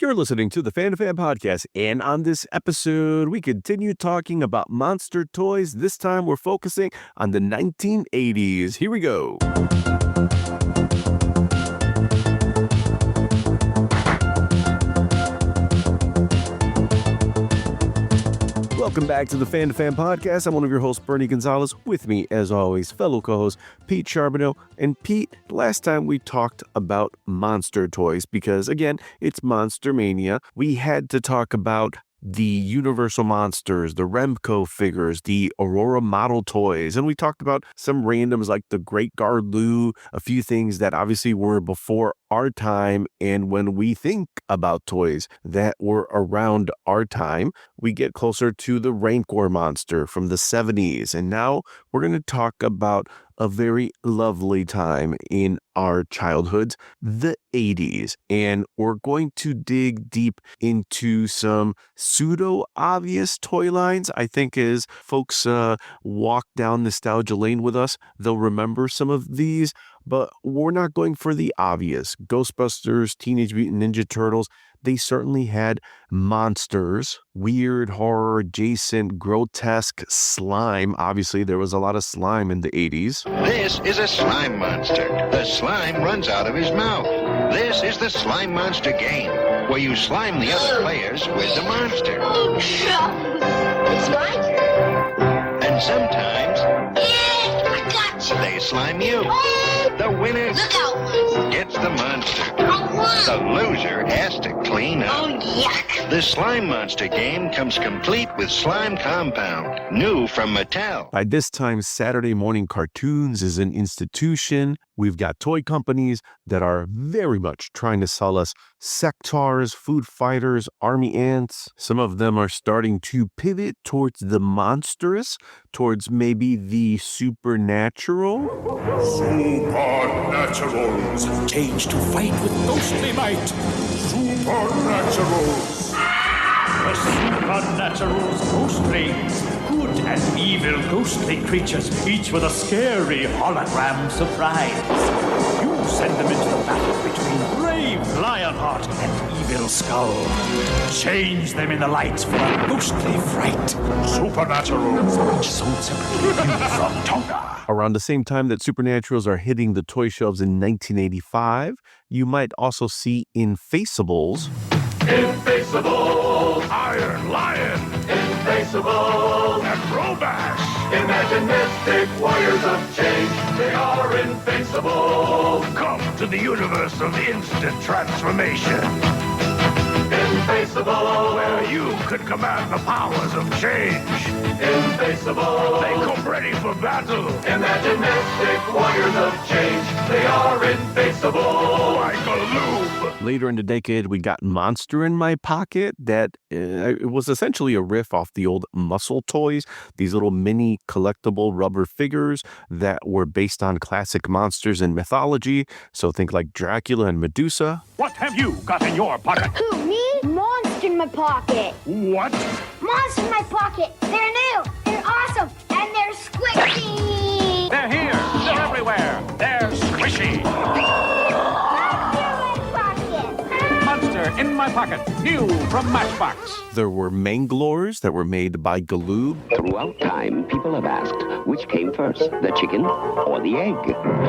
You're listening to the Fan2Fan Podcast, and on this episode, we continue talking about monster toys. This time, we're focusing on the 1980s. Here we go. Welcome back to the Fan2Fan Podcast. I'm one of your hosts, Bernie Gonzalez. With me, as always, fellow co-host Pete Charbonneau. And Pete, last time we talked about monster toys because, again, it's Monster Mania. We had to talk about the Universal Monsters, the Remco figures, the Aurora model toys, and we talked about some randoms like the Great Garloo, a few things that obviously were before our time. And when we think about toys that were around our time, we get closer to the Rancor monster from the 70s. And now we're going to talk about a very lovely time in our childhoods, the 80s. And we're going to dig deep into some pseudo-obvious toy lines. I think as folks walk down nostalgia lane with us, they'll remember some of these. But we're not going for the obvious. Ghostbusters, Teenage Mutant Ninja Turtles, they certainly had monsters, weird, horror, adjacent, grotesque slime. Obviously, there was a lot of slime in the 80s. This is a slime monster. The slime runs out of his mouth. This is the slime monster game, where you slime the other players with the monster. It's my turn. And sometimes I got you. they slime you. The winner Look out. gets the monster. I won. The loser has to clean up. Oh, yuck. The Slime Monster game comes complete with slime compound, new from Mattel. By this time, Saturday morning cartoons is an institution. We've got toy companies that are very much trying to sell us sectars, food fighters, army ants. Some of them are starting to pivot towards the monstrous, towards maybe the supernatural. Supernaturals, change to fight with ghostly might. Supernaturals. The Supernaturals ghostlings, good and evil ghostly creatures, each with a scary hologram surprise. You send them into the battle between brave Lionheart and Evil Skull. Change them in the lights for a ghostly fright. Supernaturals. Sold separately from Tonga. Around the same time that Supernaturals are hitting the toy shelves in 1985, you might also see Infaceables. Infaceable. Iron Lion. Infaceable. Acrobash. Imaginistic warriors of change. They are infaceable. Come to the universe of instant transformation. Infaceable. Where you can command the powers of change. Infaceable. They come ready for battle. Imaginistic warriors of change. They are infaceable. Like a loop. Later in the decade, we got Monster in My Pocket that it was essentially a riff off the old Muscle toys, these little mini collectible rubber figures that were based on classic monsters in mythology. So think like Dracula and Medusa. What have you got in your pocket? Who, me? Monster in my pocket. What? Monster in my pocket. They're new. They're awesome. And they're squishy. They're here. They're everywhere. They're squishy. Monster in my pocket. New from Matchbox. There were Manglores that were made by Galoob. Throughout time, people have asked, which came first, the chicken or the egg?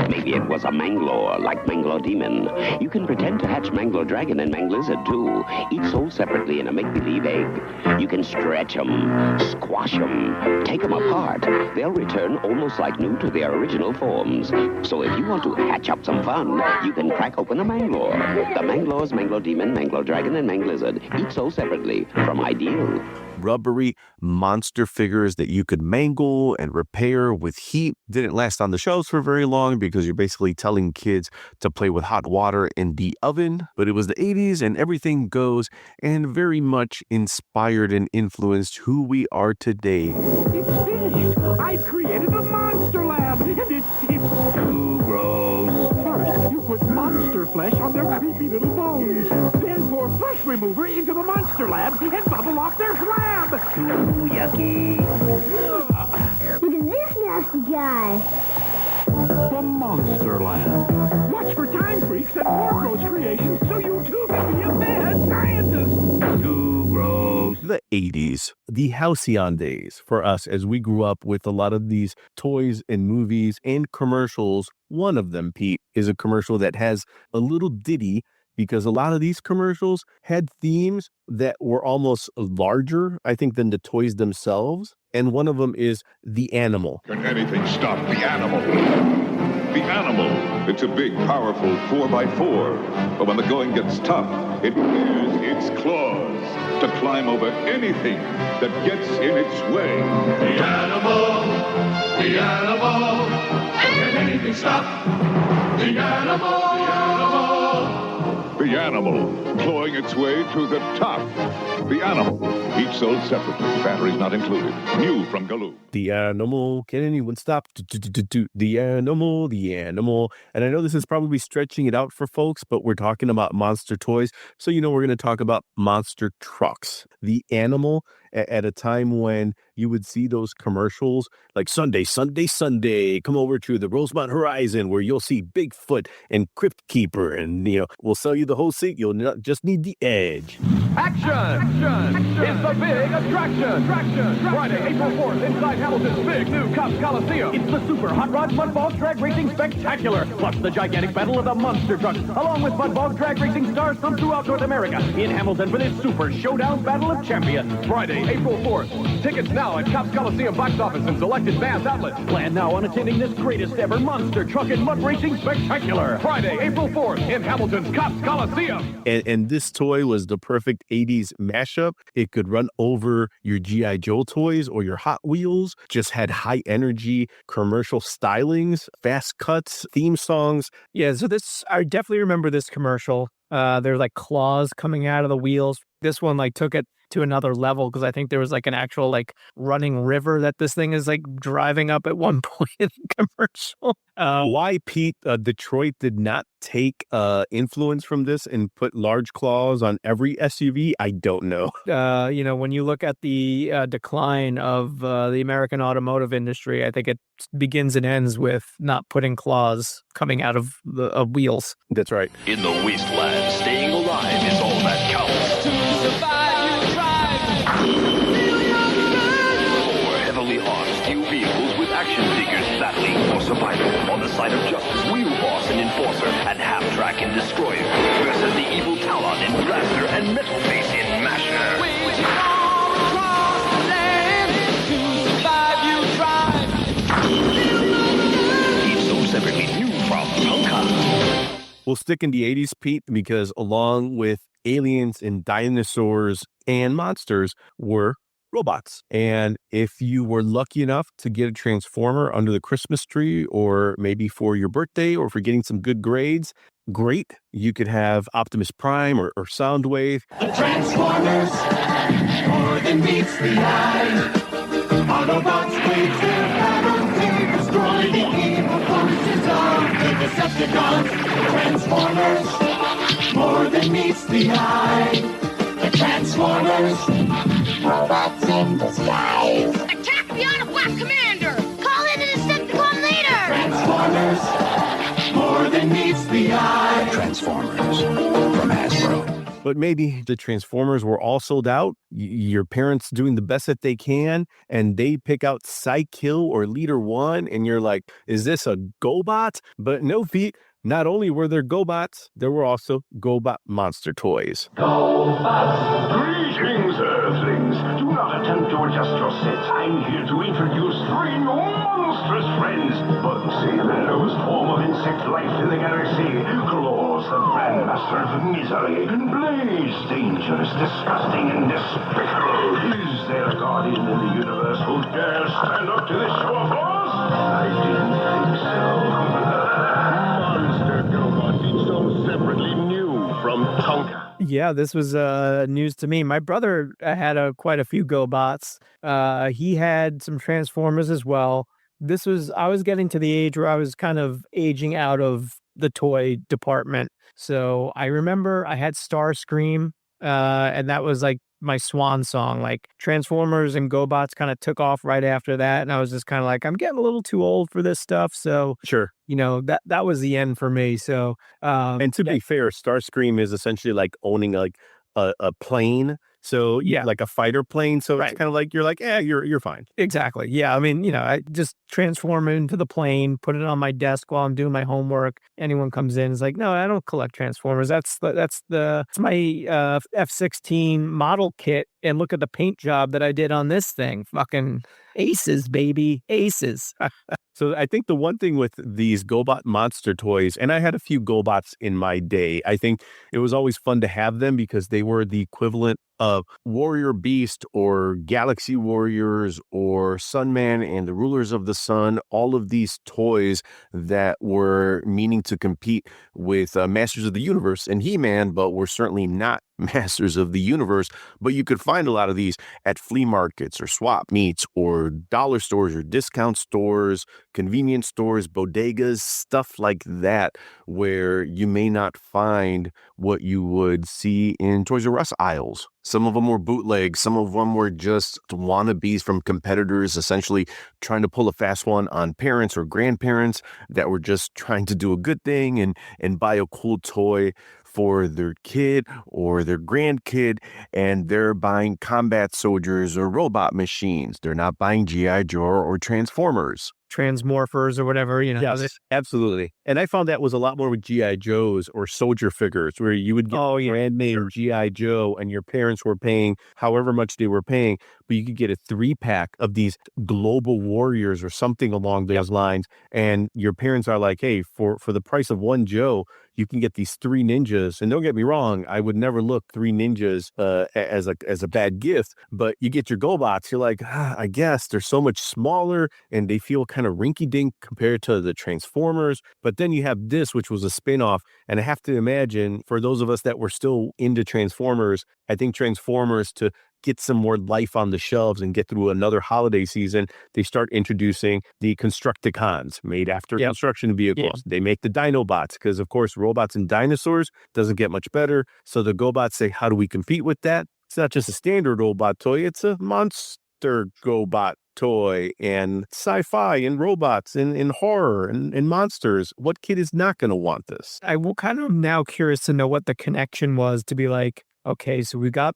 Maybe it was a Manglore, like Manglore Demon. You can pretend to hatch Manglore Dragon and Manglizard, too, each sold separately in a make-believe egg. You can stretch them, squash them, take them apart. They'll return almost like new to their original forms. So if you want to hatch up some fun, you can crack open a Manglore. The Manglores, Manglore Demon, Manglore Dragon, and Manglizard, each sold separately from Ideal. Rubbery monster figures that you could mangle and repair with heat. Didn't last on the shelves for very long because you're basically telling kids to play with hot water in the oven. But it was the 80s and everything goes, and very much inspired and influenced who we are today. It's finished. I've created a monster lab, and it's too gross. First, you put monster flesh on their creepy little bones. Then pour flesh remover into the monster lab and bubble off their slab. Too yucky. Look at this nasty guy. The Monster Lab. Watch for Time Freaks and more gross creations so you too can be a mad scientist. 80s, the halcyon days for us as we grew up with a lot of these toys and movies and commercials. One of them, Pete, is a commercial that has a little ditty, because a lot of these commercials had themes that were almost larger, I think, than the toys themselves. And one of them is the animal. Can anything stop the animal? The animal. It's a big, powerful 4x4. But when the going gets tough, it uses its claws to climb over anything that gets in its way. The animal. The animal. Can anything stop the animal? The animal. The animal, clawing its way to the top. The animal, each sold separately, batteries not included. New from Galoo. The animal, can anyone stop? The animal, the animal. And I know this is probably stretching it out for folks, but we're talking about monster toys. So, we're going to talk about monster trucks. The animal, at a time when you would see those commercials like Sunday, come over to the Rosemont Horizon where you'll see Bigfoot and Crypt Keeper, and we'll sell you the whole seat. You'll just need the edge. Action! It's the big attraction! Friday, April 4th, inside Hamilton's big new Cops Coliseum. It's the Super Hot Rod Mudball Drag Racing Spectacular, plus the gigantic battle of the monster trucks, along with Mudball drag racing stars from throughout North America in Hamilton for this Super Showdown Battle of Champions. Friday, April 4th. Tickets now at Cops Coliseum box office and selected Vans outlets. Plan now on attending this greatest ever monster truck and mud racing spectacular. Friday, April 4th in Hamilton's Cops Coliseum. And this toy was the perfect 80s mashup. It could run over your G.I.Joe toys or your Hot Wheels. Just had high energy commercial stylings, fast cuts, theme songs. Yeah, so I definitely remember this commercial. There's like claws coming out of the wheels. This one took it to another level, because I think there was an actual running river that this thing is driving up at one point in the commercial. Why, Pete, Detroit did not take influence from this and put large claws on every SUV, I don't know. When you look at the decline of the American automotive industry, I think it begins and ends with not putting claws coming out of wheels. That's right. In the wasteland, staying alive is all that counts. To survive, you drive. Or heavily armed steel vehicles with action figures battling for survival. On the side of justice, Wheel Boss and Enforcer, and Half-Track and Destroyer, versus the evil Talon and Blaster and Metal Face in Masher. Waging all across the land, to survive, you drive. Each sold separately, new from Tonka. We'll stick in the 80s, Pete, because along with aliens and dinosaurs and monsters were robots. And if you were lucky enough to get a Transformer under the Christmas tree, or maybe for your birthday, or for getting some good grades, great. You could have Optimus Prime or Soundwave. The Transformers, more than meets the eye. Autobots wage their battle to destroy the evil forces of the Decepticons. Transformers, more than meets the eye. The Transformers, robots in disguise. Attack the Autobot Commander! Call in the Decepticon leader! Transformers, more than meets the eye. Transformers from Hasbro. But maybe the Transformers were all sold out. Your parents doing the best that they can, and they pick out Psy-Kill or Leader 1, and you're like, is this a GoBot? But no, Pete. Not only were there GoBots, there were also GoBot monster toys. GoBots! Greetings, Earthlings! Do not attempt to adjust your sets. I'm here to introduce three new monstrous friends. Bugsy, the lowest form of insect life in the galaxy. Claws, the grandmaster of misery. Blaze, dangerous, disgusting, and despicable. Is there a guardian in the universe who dares stand up to this show of force? I didn't think so. Separately new from Tonka. Yeah, this was news to me. My brother had quite a few GoBots. He had some Transformers as well. I was getting to the age where I was kind of aging out of the toy department. So I remember I had Starscream, and that was my swan song. Transformers and GoBots kind of took off right after that, and I was just kind of I'm getting a little too old for this stuff. So sure, that was the end for me. So and to be fair, Starscream is essentially owning a plane. So Yeah. like a fighter plane. So Right. it's kind of like, you're like, you're fine. Exactly. Yeah. I mean, I just transform it into the plane, put it on my desk while I'm doing my homework. Anyone comes in, is like, no, I don't collect Transformers. That's my F-16 model kit. And look at the paint job that I did on this thing. Fucking aces, baby. Aces. So I think the one thing with these GoBot monster toys, and I had a few GoBots in my day, I think it was always fun to have them because they were the equivalent of Warrior Beast or Galaxy Warriors or Sunman and the Rulers of the Sun, all of these toys that were meaning to compete with Masters of the Universe and He-Man, but were certainly not Masters of the Universe. But you could find a lot of these at flea markets or swap meets or dollar stores or discount stores, convenience stores, bodegas, stuff like that, where you may not find what you would see in Toys R Us aisles. Some of them were bootlegs. Some of them were just wannabes from competitors, essentially trying to pull a fast one on parents or grandparents that were just trying to do a good thing and buy a cool toy for their kid or their grandkid, and they're buying combat soldiers or robot machines. They're not buying G.I. Joe or Transformers. Transmorphers or whatever, Yes, absolutely. And I found that was a lot more with G.I. Joes or soldier figures, where you would get brand name G.I. Joe and your parents were paying however much they were paying, but you could get a 3-pack of these global warriors or something along those lines. And your parents are like, hey, for the price of one Joe, you can get these 3 ninjas. And don't get me wrong, I would never look 3 ninjas as a bad gift, but you get your GoBots, you're like, I guess they're so much smaller and they feel kind of rinky-dink compared to the Transformers. But then you have this, which was a spin-off. And I have to imagine, for those of us that were still into Transformers, I think Transformers, to get some more life on the shelves and get through another holiday season, they start introducing the Constructicons made after construction vehicles. They make the Dinobots because, of course, robots and dinosaurs doesn't get much better. So the GoBots say, how do we compete with that? It's not just a standard robot toy. It's a monster GoBot toy, and sci-fi and robots and horror and monsters. What kid is not going to want this? I will kind of now curious to know what the connection was to be like, okay, so we've got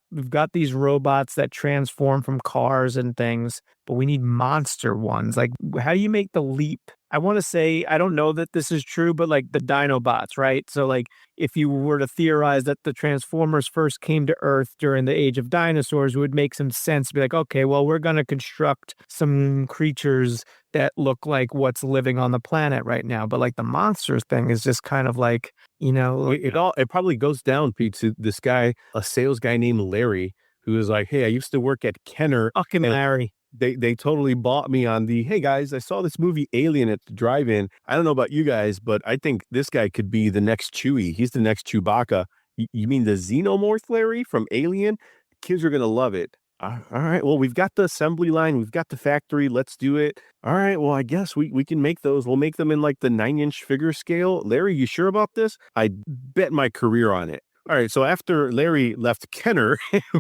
these robots that transform from cars and things, but we need monster ones. Like, how do you make the leap? I want to say, I don't know that this is true, but like the Dinobots, right? So like, if you were to theorize that the Transformers first came to Earth during the age of dinosaurs, it would make some sense to be like, okay, well, we're going to construct some creatures that look like what's living on the planet right now. But like the monsters thing is just kind of like, it probably goes down, Pete, to this guy, a sales guy named Larry, who is like, hey, I used to work at Kenner. Fucking Larry. They totally bought me on the, hey guys, I saw this movie Alien at the drive-in. I don't know about you guys, but I think this guy could be the next Chewie. He's the next Chewbacca. You mean the Xenomorph Larry from Alien? Kids are going to love it. All right, well, we've got the assembly line. We've got the factory. Let's do it. All right, well, I guess we can make those. We'll make them in like the 9-inch figure scale. Larry, you sure about this? I bet my career on it. All right, so after Larry left Kenner,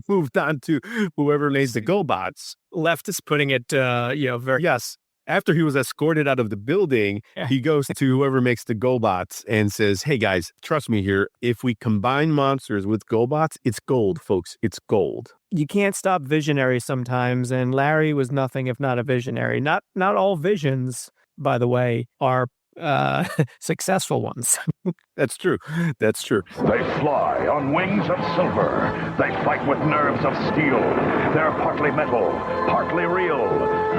moved on to whoever made the GoBots. Left is putting it, very... Yes. After he was escorted out of the building, he goes to whoever makes the GoBots and says, hey, guys, trust me here. If we combine monsters with GoBots, it's gold, folks. It's gold. You can't stop visionaries sometimes, and Larry was nothing if not a visionary. Not all visions, by the way, are successful ones. That's true. That's true. They fly on wings of silver. They fight with nerves of steel. They're partly metal, partly real.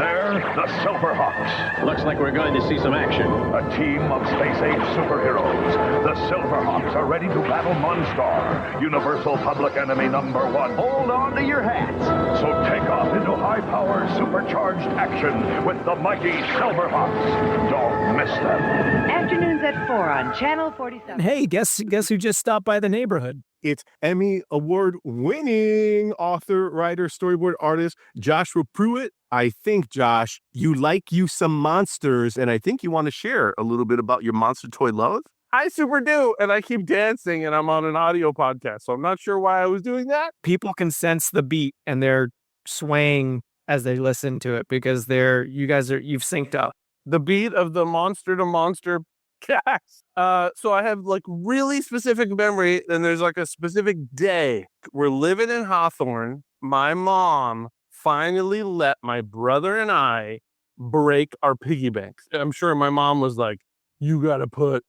They're the Silverhawks. Looks like we're going to see some action. A team of space-age superheroes. The Silverhawks are ready to battle Monstar, universal public enemy #1. Hold on to your hats. So take off into high-powered, supercharged action with the mighty Silverhawks. Don't miss them. Afternoons at 4 on Channel 47. Hey, guess who just stopped by the neighborhood? It's Emmy Award-winning author, writer, storyboard artist, Joshua Pruitt. I think, Josh, you some monsters, and I think you want to share a little bit about your monster toy love. I super do, and I keep dancing, and I'm on an audio podcast, so I'm not sure why I was doing that. People can sense the beat, and they're swaying as they listen to it because you've synced up. The beat of the monster to monster podcast. So I have like really specific memory, and there's like a specific day. We're living in Hawthorne. My mom finally let my brother and I break our piggy banks. I'm sure my mom was like, you got to put,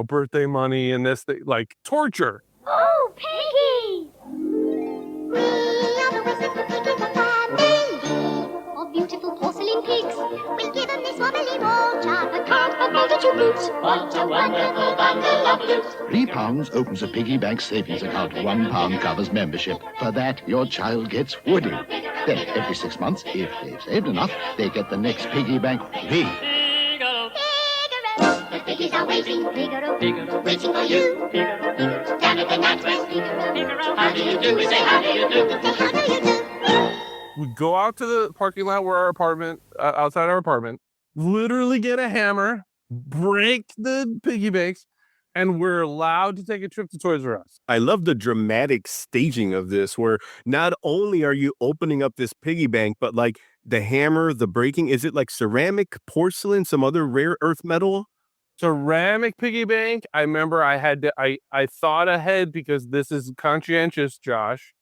birthday money in this thing, like torture. Oh, Piggy! We are the Whistle Pig in the family of beautiful porcelain pigs. We give them this wobbly roll, chocolate cart, and multitude boots. What a wonderful bundle of loot! £3 opens a piggy bank savings account. £1 covers membership. For that, your child gets Woody. Then, every 6 months, if they've saved enough, they get the next piggy bank free. The piggies are waiting, Figaro, waiting for you. Down at the NatWest, Figaro, how do you do? We say, how do you do? Say, how do you do? We go out to the parking lot where outside our apartment, literally get a hammer, break the piggy banks, and we're allowed to take a trip to Toys R Us. I love the dramatic staging of this, where not only are you opening up this piggy bank, but like the hammer, the breaking, is it like ceramic, porcelain, some other rare earth metal? Ceramic piggy bank. I remember I thought ahead because this is conscientious, Josh.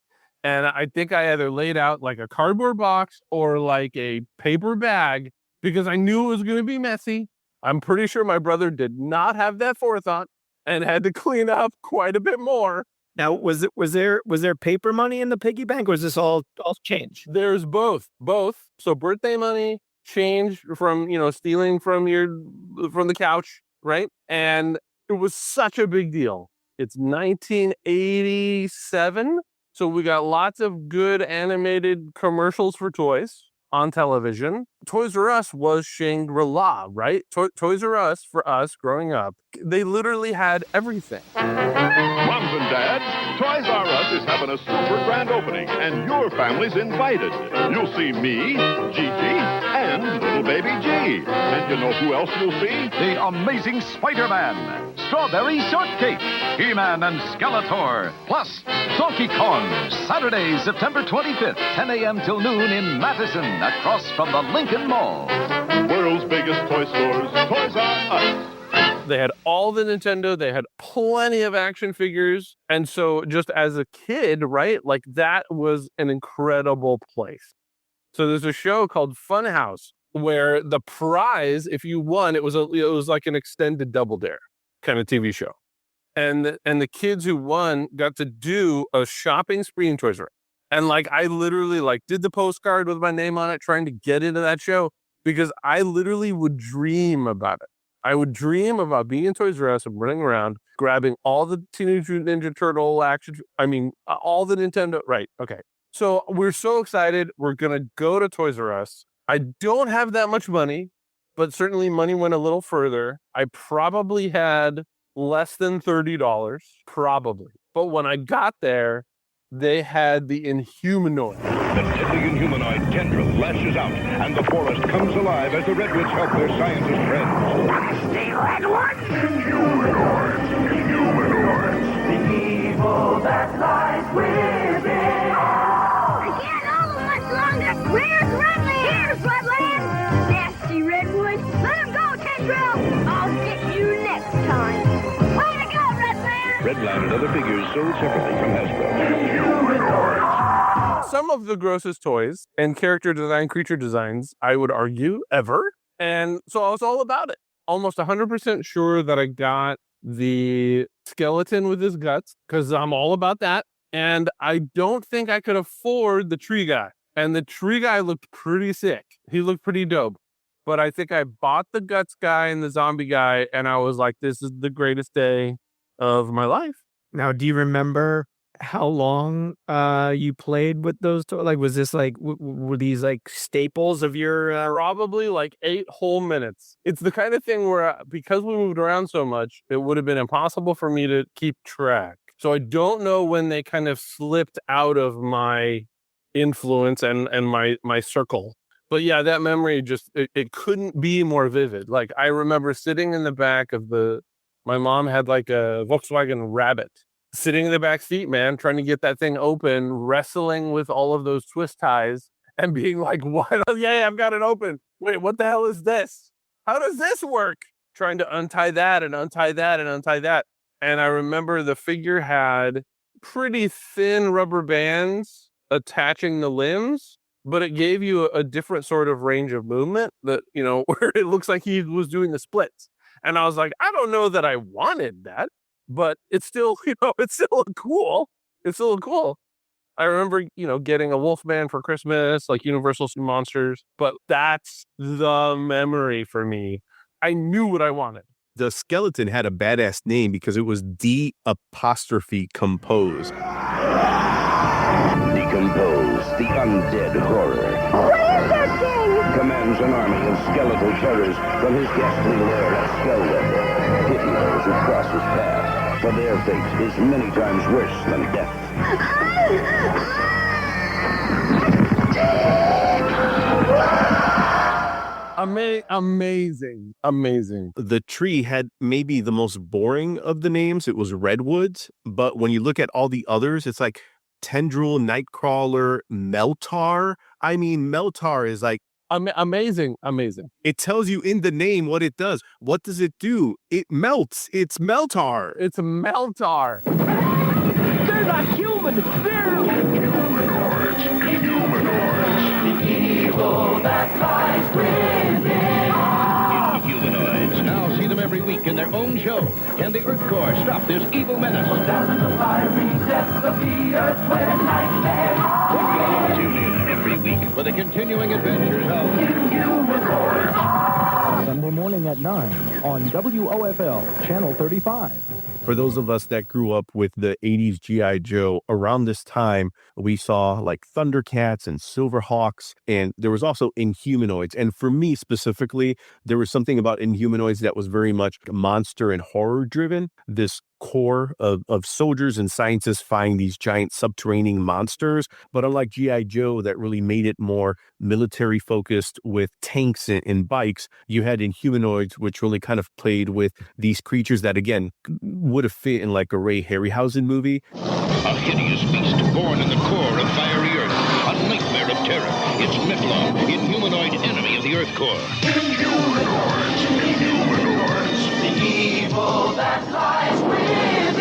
And I think I either laid out like a cardboard box or like a paper bag because I knew it was going to be messy. I'm pretty sure my brother did not have that forethought and had to clean up quite a bit more. Now, was there paper money in the piggy bank, or was this all change? There's both. So birthday money, change from, stealing from the couch, right? And it was such a big deal. It's 1987. So we got lots of good animated commercials for toys on television. Toys R Us was Shangri-La, right? Toys R Us, for us growing up, they literally had everything. Moms and dads, Toys R Us is having a super grand opening, and your family's invited. You'll see me, Gigi, and little baby G. And you know who else you'll see? The Amazing Spider-Man, Strawberry Shortcake, He-Man and Skeletor, plus Donkey Kong, Saturday, September 25th, 10 a.m. till noon in Madison, across from the Lincoln Mall. World's biggest toy stores, Toys R Us. They had all the Nintendo. They had plenty of action figures. And so just as a kid, right, like that was an incredible place. So there's a show called Funhouse where the prize, if you won, it was like an extended Double Dare kind of TV show. And the kids who won got to do a shopping spree in Toys R Us. And like I literally like did the postcard with my name on it, trying to get into that show because I literally would dream about it. I would dream about being in Toys R Us and running around, grabbing all the Teenage Mutant Ninja Turtle action. All the Nintendo. Right. Okay. So we're so excited. We're going to go to Toys R Us. I don't have that much money, but certainly money went a little further. I probably had less than $30, probably. But when I got there, they had the Inhumanoids. The deadly Inhumanoid tendril lashes out, and the forest comes alive as the redwoods help their scientist friends. Nasty redwoods! Inhumanoids! The evil that lies within. I can't hold them much longer. Where's Redland? Here's Redland! Nasty redwood. Let him go, Tendril. I'll get you next time. Way to go, Redland! Redland and other figures sold separately from Hasbro. Some of the grossest toys and character design, creature designs, I would argue, ever. And so I was all about it. Almost 100% sure that I got the skeleton with his guts because I'm all about that. And I don't think I could afford the tree guy. And the tree guy looked pretty sick. He looked pretty dope. But I think I bought the guts guy and the zombie guy. And I was like, this is the greatest day of my life. Now, do you remember how long you played with those toys? Like, was this like, were these like staples of your... Probably like 8 whole minutes. It's the kind of thing where, because we moved around so much, it would have been impossible for me to keep track. So I don't know when they kind of slipped out of my influence and my circle. But yeah, that memory just, it couldn't be more vivid. Like, I remember sitting in the back of my mom had like a Volkswagen Rabbit. Sitting in the back seat, man, trying to get that thing open, wrestling with all of those twist ties and being like, what? Yeah, I've got it open. Wait, what the hell is this? How does this work? trying to untie that and untie that and untie that. And I remember the figure had pretty thin rubber bands attaching the limbs, but it gave you a different sort of range of movement that, where it looks like he was doing the splits. And I was like, I don't know that I wanted that, but it's still, it's still cool. It's still cool. I remember, getting a Wolfman for Christmas, like Universal Monsters, but that's the memory for me. I knew what I wanted. The skeleton had a badass name because it was D''compose. Decompose, the undead horror. What is that thing? Commands an army of skeletal terrors from his ghastly lair at Skullweb. Pity those who cross his path, for their fate is many times worse than death. Amazing. The tree had maybe the most boring of the names. It was Redwoods, but when you look at all the others, it's like Tendril, Nightcrawler, Meltar. I mean, Meltar is like amazing. It tells you in the name what it does. What does it do? It melts. It's Meltar. It's a Meltar. They're not human. They're Inhumanoids. The evil that lies within. Inhumanoids. Now see them every week in their own show. Can the Earth Corps stop this evil menace? Down in the fiery depths of the earth where nightmares. Tune in every week for the continuing adventures of Inhumanoids. Sunday morning at 9 on WOFL, Channel 35. For those of us that grew up with the 80s G.I. Joe, around this time, we saw like Thundercats and Silverhawks, and there was also Inhumanoids. And for me specifically, there was something about Inhumanoids that was very much monster and horror driven. This core of soldiers and scientists find these giant subterranean monsters. But unlike G.I. Joe, that really made it more military focused with tanks and bikes, you had Inhumanoids, which really kind of played with these creatures that, again, would have fit in like a Ray Harryhausen movie. a hideous beast born in the core of fiery earth, a nightmare of terror. It's Metlon, inhumanoid enemy of the Earth Core. Inhumanoids, the evil that lies within.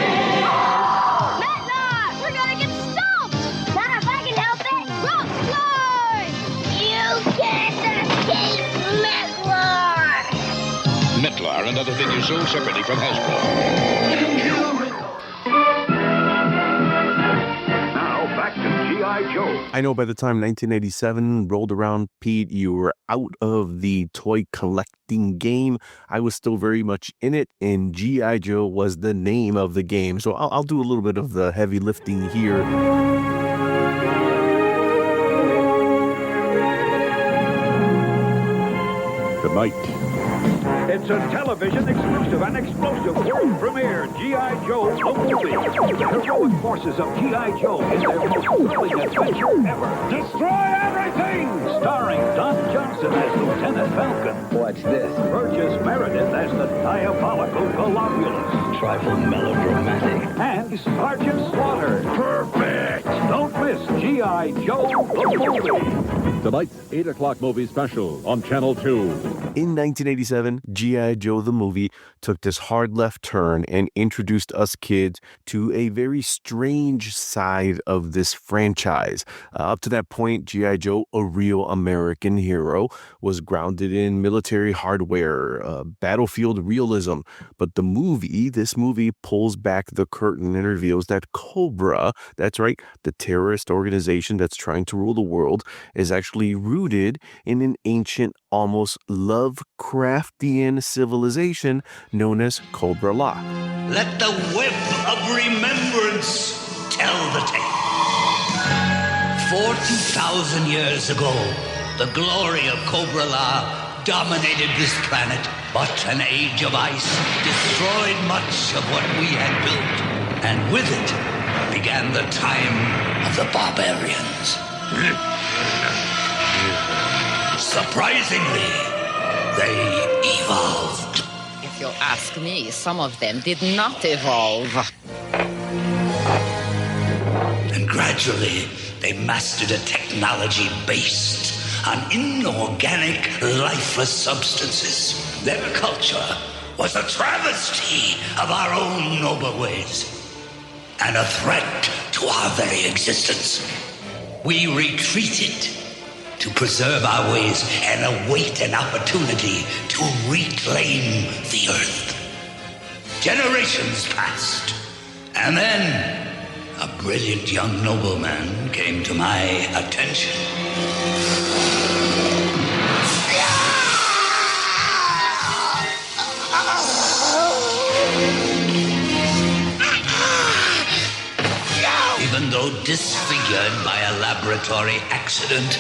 Metlon, we're gonna get stumped! Not if I can help it! Rock slide! You can't escape Metlon! Metlar and other figures sold separately from Hasbro. Now back to G.I. Joe. I know by the time 1987 rolled around, Pete, you were out of the toy collecting game. I was still very much in it, and G.I. Joe was the name of the game. So I'll do a little bit of the heavy lifting here. Tonight, It's a television exclusive and explosive world premiere, G.I. Joe, the movie. The heroic forces of G.I. Joe in their most thrilling adventure ever. Destroy everything! Starring Don Johnson as Lieutenant Falcon. What's this? Burgess Meredith as the diabolical Globulus. Trifle melodramatic. And Sergeant Slaughter. Perfect! Don't miss G.I. Joe, the movie. Tonight's 8 o'clock movie special on Channel 2. In 1987, G.I. Joe the movie took this hard left turn and introduced us kids to a very strange side of this franchise. Up to that point, G.I. Joe, a real American hero, was grounded in military hardware, battlefield realism. But this movie pulls back the curtain and reveals that Cobra, that's right, the terrorist organization that's trying to rule the world, is actually rooted in an ancient, almost Lovecraftian civilization known as Cobra-La. Let the web of remembrance tell the tale. 40,000 years ago, the glory of Cobra-La dominated this planet, but an age of ice destroyed much of what we had built, and with it began the time of the barbarians. Surprisingly, they evolved. If you ask me, some of them did not evolve. And gradually, they mastered a technology based on inorganic, lifeless substances. Their culture was a travesty of our own noble ways and a threat to our very existence. We retreated to preserve our ways and await an opportunity to reclaim the earth. Generations passed, and then a brilliant young nobleman came to my attention. Even though disfigured by a laboratory accident,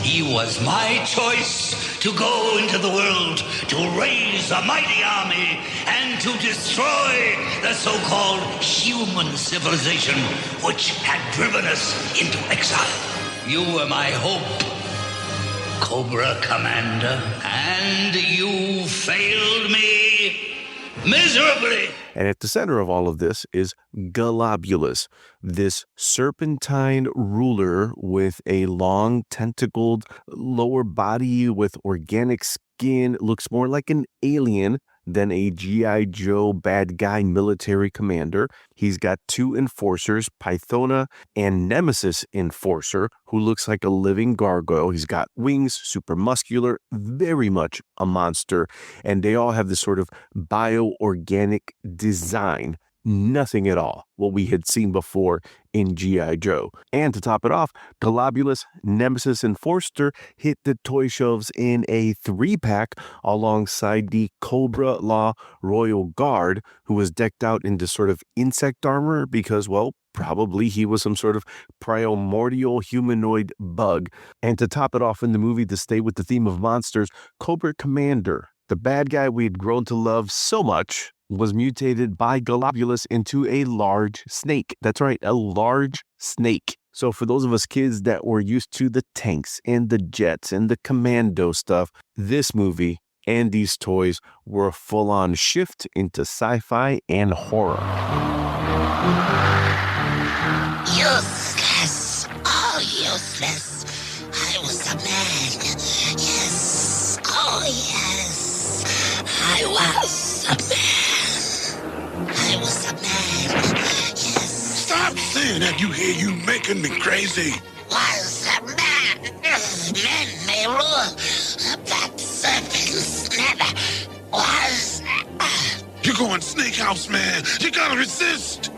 he was my choice to go into the world, to raise a mighty army, and to destroy the so-called human civilization which had driven us into exile. You were my hope, Cobra Commander, and you failed me miserably. And at the center of all of this is Globulus, this serpentine ruler with a long tentacled lower body with organic skin. Looks more like an alien than a G.I.Joe bad guy military commander. He's got two enforcers, Pythona and Nemesis Enforcer, who looks like a living gargoyle. He's got wings, super muscular, very much a monster, and they all have this sort of bioorganic design. Nothing at all what we had seen before in G.I. Joe. And to top it off, Globulus, Nemesis, and Forster hit the toy shelves in a 3-pack alongside the Cobra-La Royal Guard, who was decked out in this sort of insect armor because, well, probably he was some sort of primordial humanoid bug. And to top it off in the movie, to stay with the theme of monsters, Cobra Commander, the bad guy we had grown to love so much, was mutated by Globulus into a large snake. That's right, a large snake. So for those of us kids that were used to the tanks and the jets and the commando stuff, this movie and these toys were a full-on shift into sci-fi and horror. Useless, all useless. I was a man. Yes, oh yes. I was a man. I was a man. Yes. Stop saying that, you making me crazy. Was a man. Men may rule, but serpents never. Was. You're going snake house, man. You gotta resist.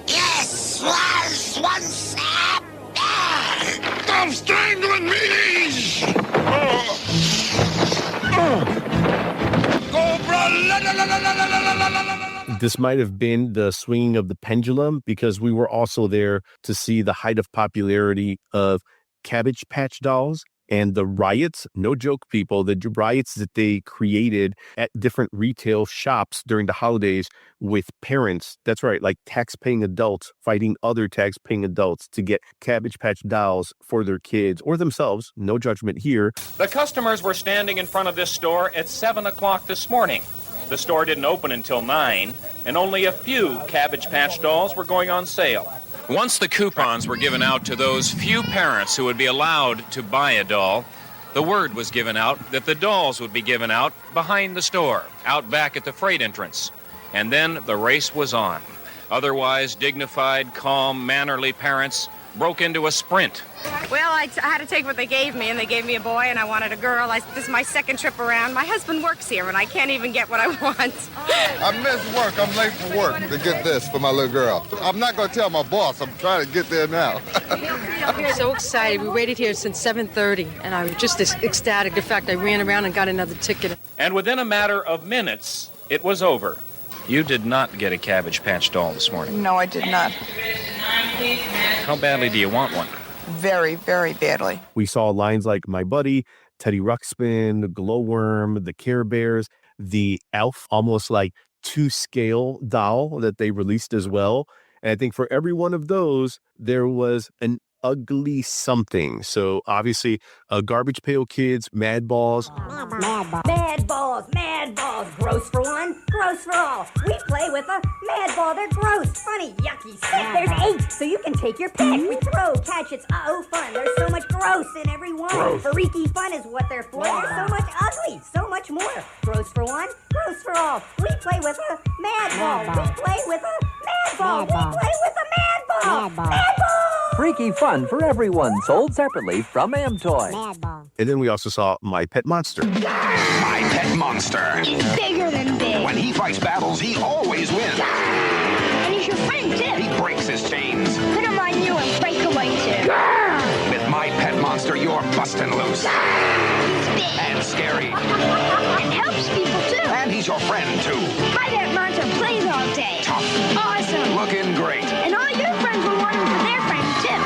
Yes, was once a man. Stop strangling me! This might have been the swinging of the pendulum because we were also there to see the height of popularity of Cabbage Patch Dolls and the riots, no joke, people, the riots that they created at different retail shops during the holidays with parents. That's right, like tax-paying adults fighting other tax-paying adults to get Cabbage Patch Dolls for their kids or themselves. No judgment here. The customers were standing in front of this store at 7 o'clock this morning. The store didn't open until 9, and only a few Cabbage Patch Dolls were going on sale. Once the coupons were given out to those few parents who would be allowed to buy a doll, the word was given out that the dolls would be given out behind the store, out back at the freight entrance. And then the race was on. Otherwise dignified, calm, mannerly parents broke into a sprint. Well, I had to take what they gave me, and they gave me a boy, and I wanted a girl. This is my second trip around. My husband works here, and I can't even get what I want. I missed work. I'm late for work to get this for my little girl. I'm not going to tell my boss. I'm trying to get there now. I'm so excited. We waited here since 7:30, and I was just ecstatic. In fact, I ran around and got another ticket. And within a matter of minutes, it was over. You did not get a Cabbage Patch Doll this morning. No, I did not. How badly do you want one? Very, very badly. We saw lines like My Buddy, Teddy Ruxpin, the Glowworm, the Care Bears, the Elf, almost like 2-scale doll that they released as well. And I think for every one of those, there was an ugly something. So obviously, Garbage Pail Kids, Mad Balls. Mad balls, gross for one, gross for all. We play with a mad ball, they're gross, funny, yucky, sick. There's 8, so you can take your pick. We throw, catch, it's fun. There's so much gross in every one. Gross. Freaky fun is what they're for. There's so much ugly, so much more. Gross for one, gross for all. We play with a mad ball. We play with a mad ball. We play with a mad ball. Mad ball. Freaky fun for everyone, sold separately from Amtoy. And then we also saw My Pet Monster. My Pet Monster. He's bigger than big. When he fights battles, he always wins. And he's your friend, too. He breaks his chains. Put him on you and break away, too. With My Pet Monster, you're busting loose. He's big. And scary. And helps people, too. And he's your friend, too. My Pet Monster plays all day. Tough. Awesome. Looking great. And all your friends will want him for their friends, too.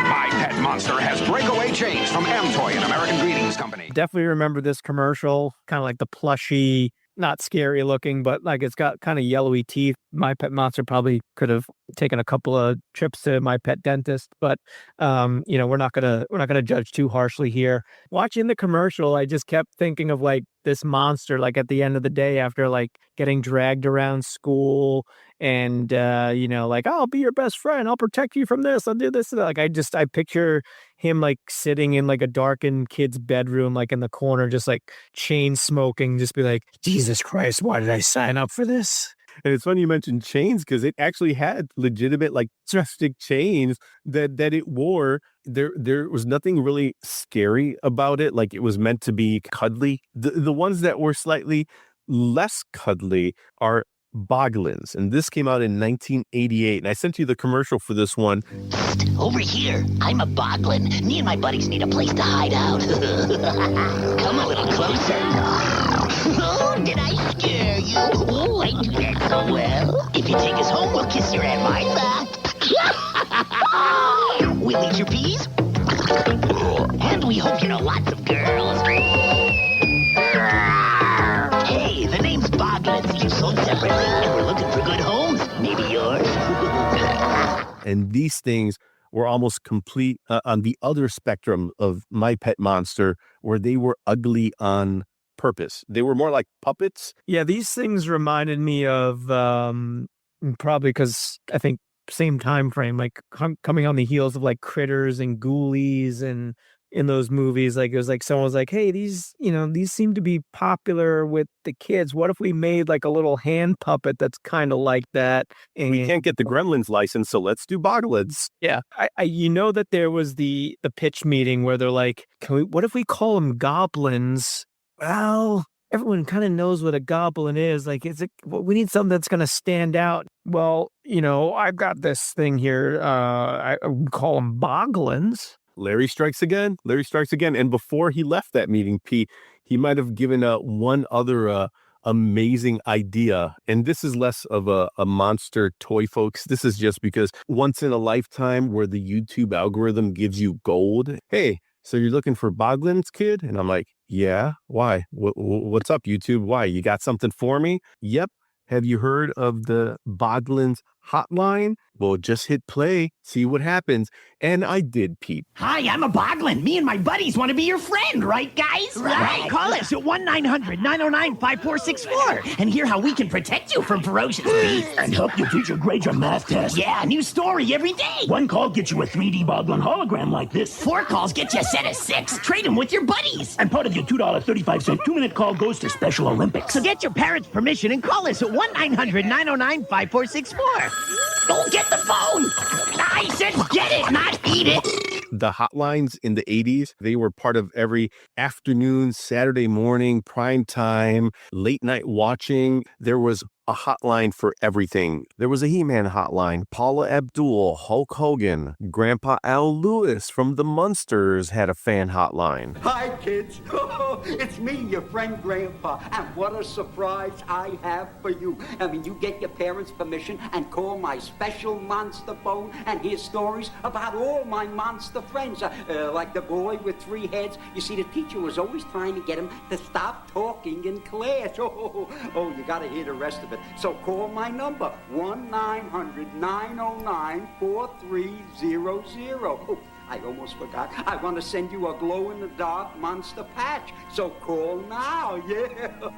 My Pet Monster has breakaway chains from Amtoy and American Greetings Company. Definitely remember this commercial, kind of like the plushy, not scary looking, but like it's got kind of yellowy teeth. My Pet Monster probably could have taken a couple of trips to my pet dentist, but we're not gonna judge too harshly here. Watching the commercial, I just kept thinking of like this monster, like at the end of the day after like getting dragged around school and like, I'll be your best friend, I'll protect you from this, I'll do this. Like I picture him like sitting in like a darkened kid's bedroom, like in the corner, just like chain smoking, just be like, Jesus Christ, why did I sign up for this? And it's funny you mentioned chains because it actually had legitimate like drastic chains that it wore. There was nothing really scary about it. Like it was meant to be cuddly. The ones that were slightly less cuddly are Boglins, and this came out in 1988. And I sent you the commercial for this one. Over here, I'm a Boglin. Me and my buddies need a place to hide out. Come a little closer. Oh, did I scare you? Oh, I do that so well. If you take us home, we'll kiss your Aunt Martha. We'll eat your peas. And we hope you know lots of girls. Hey, the name's Boglins. Each sold separately, and we're looking for good homes. Maybe yours. And these things were almost complete on the other spectrum of My Pet Monster, where they were ugly on purpose. They were more like puppets. Yeah, these things reminded me of probably because I think same time frame, like coming on the heels of like Critters and Ghoulies, and in those movies, like it was like someone was like, hey, these seem to be popular with the kids. What if we made like a little hand puppet that's kind of like that? And we can't get the Gremlins license, so let's do Boglins. Yeah, I that there was the pitch meeting where they're like, what if we call them goblins? Well, everyone kind of knows what a goblin is. Like, we need something that's going to stand out. Well, I've got this thing here. I would call them Boglins. Larry strikes again. And before he left that meeting, Pete, he might have given one other amazing idea. And this is less of a monster toy, folks. This is just because once in a lifetime where the YouTube algorithm gives you gold. Hey, so you're looking for Boglins, kid? And I'm like, yeah, why? What's up, YouTube? Why? You got something for me? Yep. Have you heard of the Boglins hotline? Well, just hit play, see what happens. And I did, Pete. Hi, I'm a Boglin. Me and my buddies want to be your friend, right, guys? Right. Call us at 1-900-909-5464 and hear how we can protect you from ferocious beasts. And help you teacher grade your math test. Yeah, new story every day. One call gets you a 3D Boglin hologram like this. 4 calls get you a set of 6. Trade them with your buddies. And part of your $2.35 2-minute call goes to Special Olympics. So get your parents' permission and call us at 1-900-909-5464. Don't get the phone! I said get it, not eat it! The hotlines in the 80s, they were part of every afternoon, Saturday morning, prime time, late night watching. There was a hotline for everything. There was a He-Man hotline. Paula Abdul, Hulk Hogan, Grandpa Al Lewis from the Munsters had a fan hotline. Hi, kids. It's me, your friend Grandpa. And what a surprise I have for you. I mean, you get your parents' permission and call my special monster phone and hear stories about all my monster friends. Like the boy with 3 heads. You see, the teacher was always trying to get him to stop talking in class. Oh, you got to hear the rest of it. So call my number, 1-900-909-4300. Oh, I almost forgot. I want to send you a glow-in-the-dark monster patch. So call now, yeah.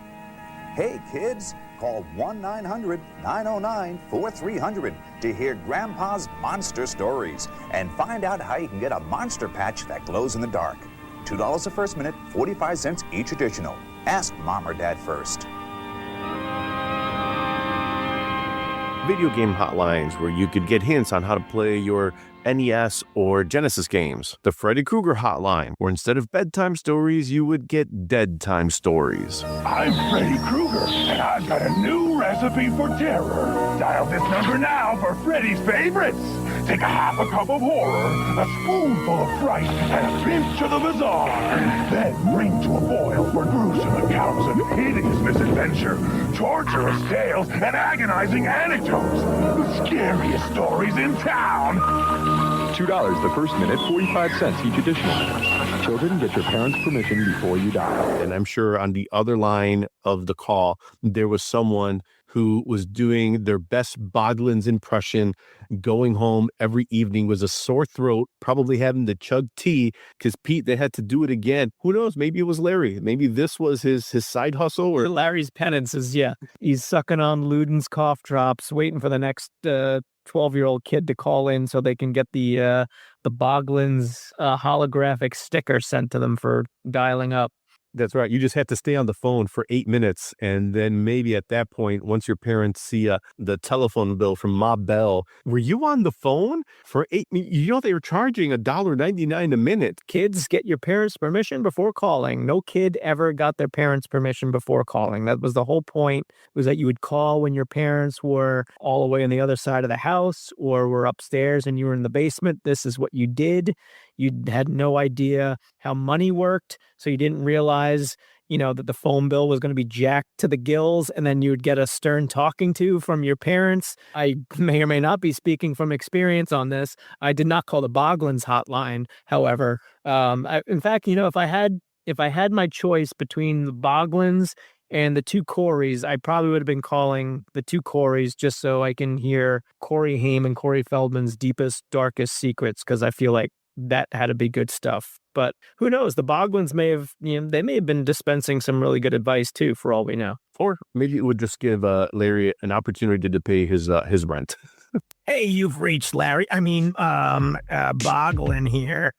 Hey, kids, Call 1-900-909-4300 to hear Grandpa's monster stories and find out how you can get a monster patch that glows in the dark. $2 the first minute, 45 cents each additional. Ask Mom or Dad first. Video game hotlines where you could get hints on how to play your NES or Genesis games. The Freddy Krueger hotline, where instead of bedtime stories, you would get dead time stories. I'm Freddy Krueger, and I've got a new recipe for terror. Dial this number now for Freddy's favorites. Take a half a cup of horror, a spoonful of fright, and a pinch of the bizarre. Then bring to a boil for gruesome accounts of hideous misadventure, torturous tales, and agonizing anecdotes. The scariest stories in town. $2 the first minute, 45 cents each additional. Children, get your parents' permission before you dial. And I'm sure on the other line of the call, there was someone who was doing their best Boglins impression, going home every evening with a sore throat, probably having to chug tea because Pete, they had to do it again. Who knows? Maybe it was Larry. Maybe this was his side hustle. Or Larry's penance is, he's sucking on Luden's cough drops, waiting for the next 12-year-old kid to call in so they can get the Boglins holographic sticker sent to them for dialing up. That's right. You just have to stay on the phone for 8 minutes. And then maybe at that point, once your parents see the telephone bill from Ma Bell, were you on the phone for 8 minutes? You know, they were charging $1.99 a minute. Kids, get your parents' permission before calling. No kid ever got their parents' permission before calling. That was the whole point, was that you would call when your parents were all the way on the other side of the house or were upstairs and you were in the basement. This is what you did. You had no idea how money worked, so you didn't realize, that the phone bill was going to be jacked to the gills, and then you would get a stern talking to from your parents. I may or may not be speaking from experience on this. I did not call the Boglins hotline, however. In fact, if I had my choice between the Boglins and the two Coreys, I probably would have been calling the two Coreys just so I can hear Corey Haim and Corey Feldman's deepest, darkest secrets, because I feel like that had to be good stuff. But who knows? The Boglins may have been dispensing some really good advice too, for all we know. Or maybe it would just give Larry an opportunity to pay his rent. Hey, you've reached Larry. Boglin here.